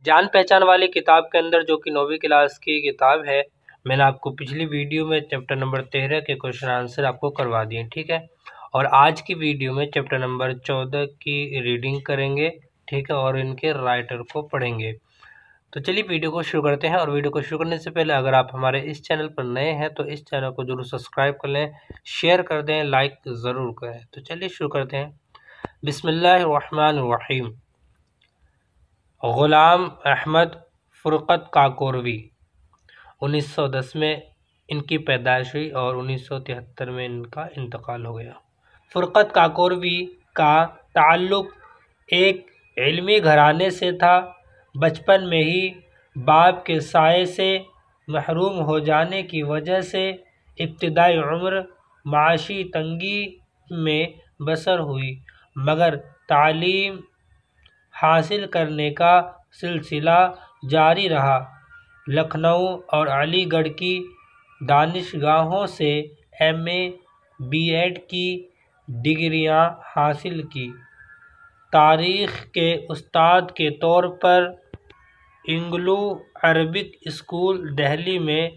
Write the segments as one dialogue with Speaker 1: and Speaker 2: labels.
Speaker 1: جان پہچان والی کتاب کے اندر جو کہ 9ویں کلاس کی کتاب ہے، میں نے آپ کو پچھلی ویڈیو میں چیپٹر نمبر 13 کے کوشچن آنسر آپ کو کروا دیے، ٹھیک ہے۔ اور آج کی ویڈیو میں چیپٹر نمبر 14 کی ریڈنگ کریں گے، ٹھیک ہے، اور ان کے رائٹر کو پڑھیں گے۔ تو چلیے ویڈیو کو شروع کرتے ہیں، اور ویڈیو کو شروع کرنے سے پہلے اگر آپ ہمارے اس چینل پر نئے ہیں تو اس چینل کو ضرور سبسکرائب کر لیں، شیئر کر دیں، لائک ضرور کریں۔ تو چلیے شروع کرتے ہیں۔ بسم اللہ الرحمن الرحیم۔ غلام احمد فرقت کاکوروی 1910 میں ان کی پیدائش ہوئی اور 1973 میں ان کا انتقال ہو گیا۔ فرقت کاکوروی کا تعلق ایک علمی گھرانے سے تھا۔ بچپن میں ہی باپ کے سائے سے محروم ہو جانے کی وجہ سے ابتدائی عمر معاشی تنگی میں بسر ہوئی، مگر تعلیم حاصل کرنے کا سلسلہ جاری رہا۔ لکھنؤ اور علی گڑھ کی دانشگاہوں سے ایم اے، بی ایڈ کی ڈگریاں حاصل کی۔ تاریخ کے استاد کے طور پر انگلو عربک اسکول دہلی میں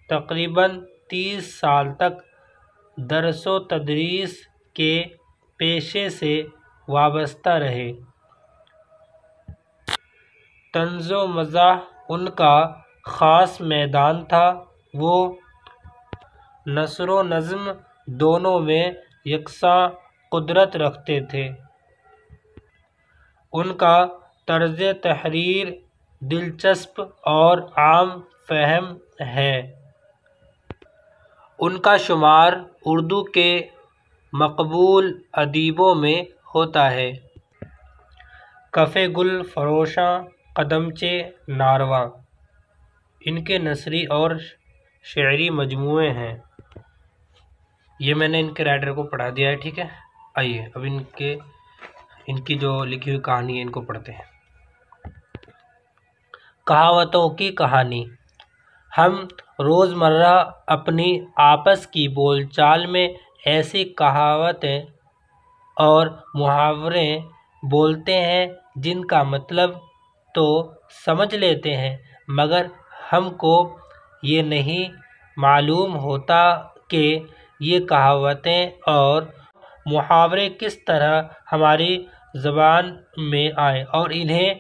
Speaker 1: تقریباً 30 سال تک درس و تدریس کے پیشے سے وابستہ رہے۔ طنز و مزاح ان کا خاص میدان تھا۔ وہ نثر و نظم دونوں میں یکساں قدرت رکھتے تھے۔ ان کا طرز تحریر دلچسپ اور عام فہم ہے۔ ان کا شمار اردو کے مقبول ادیبوں میں ہوتا ہے۔ کف گل فروشاں، قدمچے نارواں ان کے نثری اور شعری مجموعے ہیں۔ یہ میں نے ان کے رائٹر کو پڑھا دیا ہے، ٹھیک ہے۔ آئیے اب ان کی جو لکھی ہوئی کہانی ہے ان کو پڑھتے ہیں۔ کہاوتوں کی کہانی۔ ہم روزمرہ اپنی آپس کی بول چال میں ایسی کہاوتیں اور محاورے بولتے ہیں جن کا مطلب تو سمجھ لیتے ہیں، مگر ہم کو یہ نہیں معلوم ہوتا کہ یہ کہاوتیں اور محاورے کس طرح ہماری زبان میں آئے اور انہیں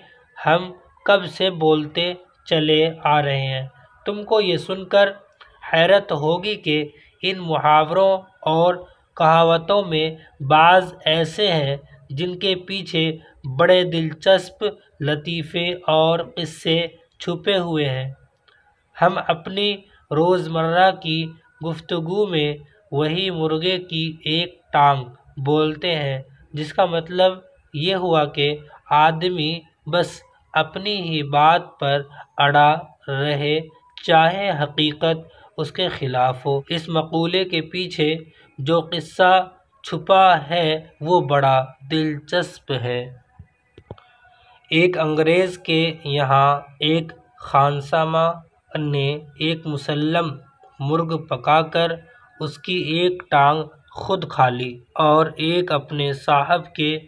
Speaker 1: ہم کب سے بولتے چلے آ رہے ہیں۔ تم کو یہ سن کر حیرت ہوگی کہ ان محاوروں اور کہاوتوں میں بعض ایسے ہیں جن کے پیچھے بڑے دلچسپ لطیفے اور قصے چھپے ہوئے ہیں۔ ہم اپنی روزمرہ کی گفتگو میں وہی مرغے کی ایک ٹانگ بولتے ہیں، جس کا مطلب یہ ہوا کہ آدمی بس اپنی ہی بات پر اڑا رہے، چاہے حقیقت اس کے خلاف ہو۔ اس مقولے کے پیچھے جو قصہ چھپا ہے وہ بڑا دلچسپ ہے۔ ایک انگریز کے یہاں ایک خانسامہ نے ایک مسلم مرغ پکا کر اس کی ایک ٹانگ خود کھا لی اور ایک اپنے صاحب کے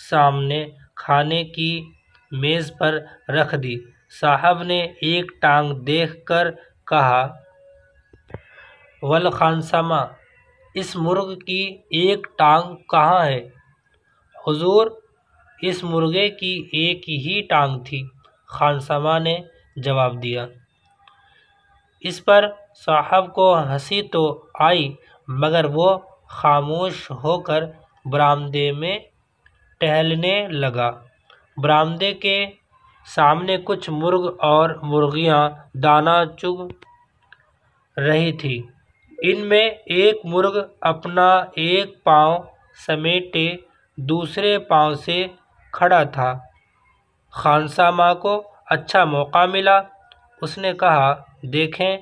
Speaker 1: سامنے کھانے کی میز پر رکھ دی۔ صاحب نے ایک ٹانگ دیکھ کر کہا، "والخانسامہ، اس مرغ کی ایک ٹانگ کہاں ہے؟" "حضور، اس مرغے کی ایک ہی ٹانگ تھی"، خانسامہ نے جواب دیا۔ اس پر صاحب کو ہنسی تو آئی، مگر وہ خاموش ہو کر برآمدے میں ٹہلنے لگا۔ برآمدے کے سامنے کچھ مرغ اور مرغیاں دانہ چگ رہی تھیں۔ ان میں ایک مرغ اپنا ایک پاؤں سمیٹے دوسرے پاؤں سے کھڑا تھا۔ خانسامہ کو اچھا موقع ملا۔ اس نے کہا، "دیکھیں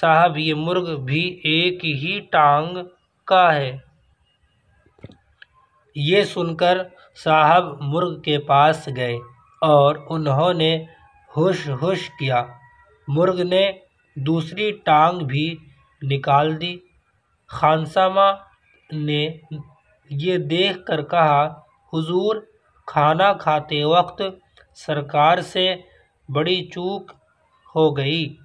Speaker 1: صاحب، یہ مرغ بھی ایک ہی ٹانگ کا ہے۔" یہ سن کر صاحب مرغ کے پاس گئے اور انہوں نے ہوش ہوش کیا۔ مرغ نے دوسری ٹانگ بھی نکال دی۔ خانسامہ نے یہ دیکھ کر کہا، "حضور، کھانا کھاتے وقت سرکار سے بڑی چوک ہو گئی۔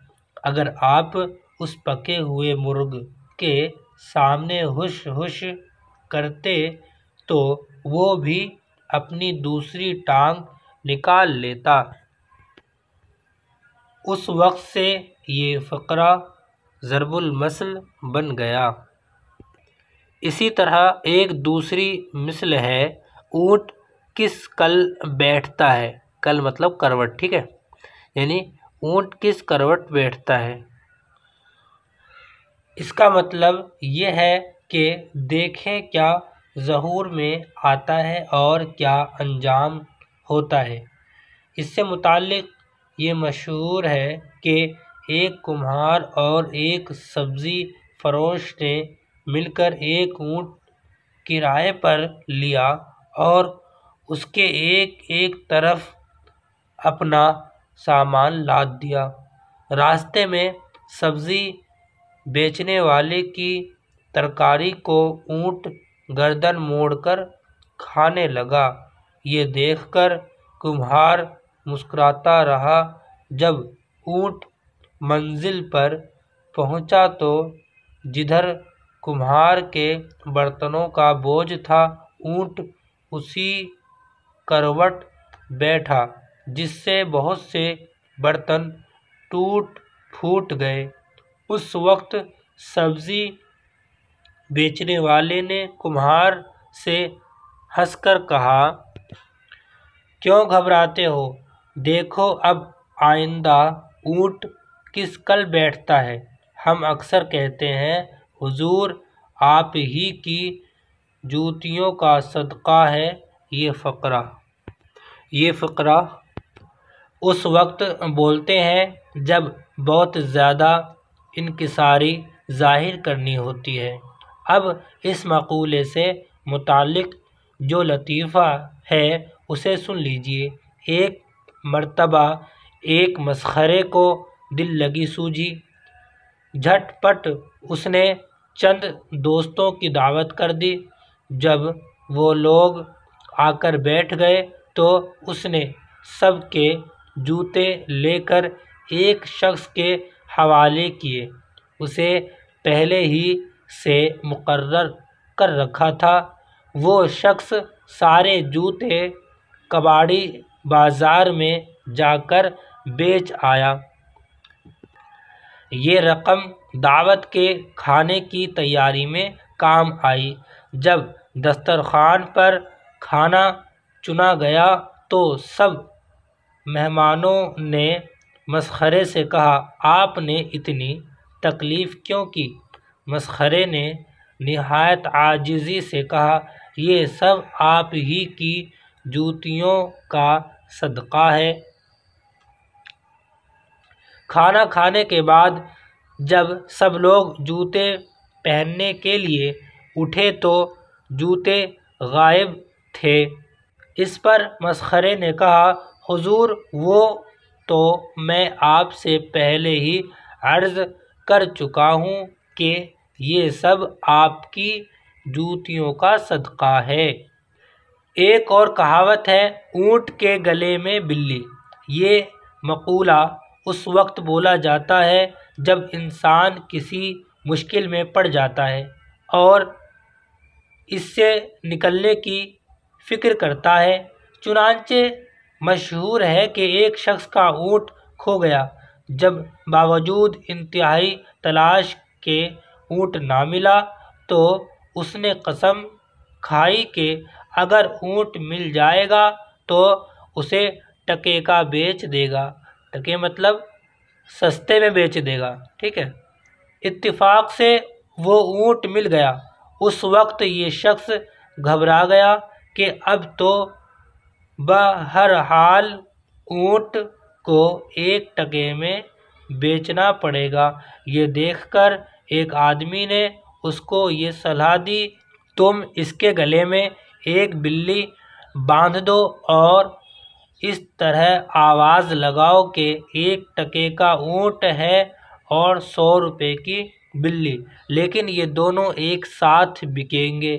Speaker 1: اگر آپ اس پکے ہوئے مرغ کے سامنے ہش ہش کرتے تو وہ بھی اپنی دوسری ٹانگ نکال لیتا۔ اس وقت سے یہ فقرہ ضرب المثل بن گیا۔ اسی طرح ایک دوسری مثل ہے، اونٹ کس کل بیٹھتا ہے۔ کل مطلب کروٹ، ٹھیک ہے، یعنی اونٹ کس کروٹ بیٹھتا ہے۔ اس کا مطلب یہ ہے کہ دیکھیں کیا ظہور میں آتا ہے اور کیا انجام ہوتا ہے۔ اس سے متعلق یہ مشہور ہے کہ ایک کمہار اور ایک سبزی فروش نے مل کر ایک اونٹ کرائے پر لیا اور اس کے ایک ایک طرف اپنا سامان لاد دیا۔ راستے میں سبزی بیچنے والے کی ترکاری کو اونٹ گردن موڑ کر کھانے لگا۔ یہ دیکھ کر کمہار مسکراتا رہا۔ جب اونٹ منزل پر پہنچا تو جدھر کمہار کے برتنوں کا بوجھ تھا، اونٹ اسی کروٹ بیٹھا، جس سے بہت سے برتن ٹوٹ پھوٹ گئے۔ اس وقت سبزی بیچنے والے نے کمہار سے ہنس کر کہا، کیوں گھبراتے ہو؟ دیکھو اب آئندہ اونٹ کس کل بیٹھتا ہے۔ ہم اکثر کہتے ہیں، حضور آپ ہی کی جوتیوں کا صدقہ ہے۔ یہ فقرہ اس وقت بولتے ہیں جب بہت زیادہ انکساری ظاہر کرنی ہوتی ہے۔ اب اس مقولے سے متعلق جو لطیفہ ہے اسے سن لیجیے۔ ایک مرتبہ ایک مسخرے کو دل لگی سوجھی۔ جھٹ پٹ اس نے چند دوستوں کی دعوت کر دی۔ جب وہ لوگ آ کر بیٹھ گئے تو اس نے سب کے جوتے لے کر ایک شخص کے حوالے کیے۔ اسے پہلے ہی سے مقرر کر رکھا تھا۔ وہ شخص سارے جوتے کباڑی بازار میں جا کر بیچ آیا۔ یہ رقم دعوت کے کھانے کی تیاری میں کام آئی۔ جب دسترخوان پر کھانا چنا گیا تو سب مہمانوں نے مسخرے سے کہا، آپ نے اتنی تکلیف کیوں کی؟ مسخرے نے نہایت عاجزی سے کہا، یہ سب آپ ہی کی جوتیوں کا صدقہ ہے۔ کھانا کھانے کے بعد جب سب لوگ جوتے پہننے کے لیے اٹھے تو جوتے غائب تھے۔ اس پر مسخرے نے کہا، حضور وہ تو میں آپ سے پہلے ہی عرض کر چکا ہوں کہ یہ سب آپ کی جوتیوں کا صدقہ ہے۔ ایک اور کہاوت ہے، اونٹ کے گلے میں بلی۔ یہ مقولہ اس وقت بولا جاتا ہے جب انسان کسی مشکل میں پڑ جاتا ہے اور اس سے نکلنے کی فکر کرتا ہے۔ چنانچہ مشہور ہے کہ ایک شخص کا اونٹ کھو گیا۔ جب باوجود انتہائی تلاش کے اونٹ نہ ملا تو اس نے قسم کھائی کہ اگر اونٹ مل جائے گا تو اسے ٹکے کا بیچ دے گا۔ ٹکے مطلب سستے میں بیچ دے گا، ٹھیک ہے۔ اتفاق سے وہ اونٹ مل گیا۔ اس وقت یہ شخص گھبرا گیا کہ اب تو بہرحال اونٹ کو ایک ٹکے میں بیچنا پڑے گا۔ یہ دیکھ کر ایک آدمی نے اس کو یہ صلاح دی، تم اس کے گلے میں ایک بلی باندھ دو اور اس طرح آواز لگاؤ کہ ایک ٹکے کا اونٹ ہے اور 100 روپے کی بلی، لیکن یہ دونوں ایک ساتھ بکیں گے۔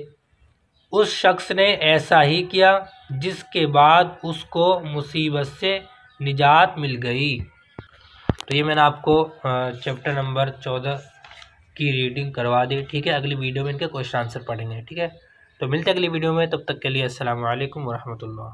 Speaker 1: اس شخص نے ایسا ہی کیا، جس کے بعد اس کو مصیبت سے نجات مل گئی۔ تو یہ میں نے آپ کو چیپٹر نمبر 14 کی ریڈنگ کروا دی، ٹھیک ہے۔ اگلی ویڈیو میں ان کے کوشچن آنسر پڑھیں گے، ٹھیک ہے۔ تو ملتے ہیں اگلی ویڈیو میں، تب تک کے لیے السلام علیکم ورحمۃ اللہ۔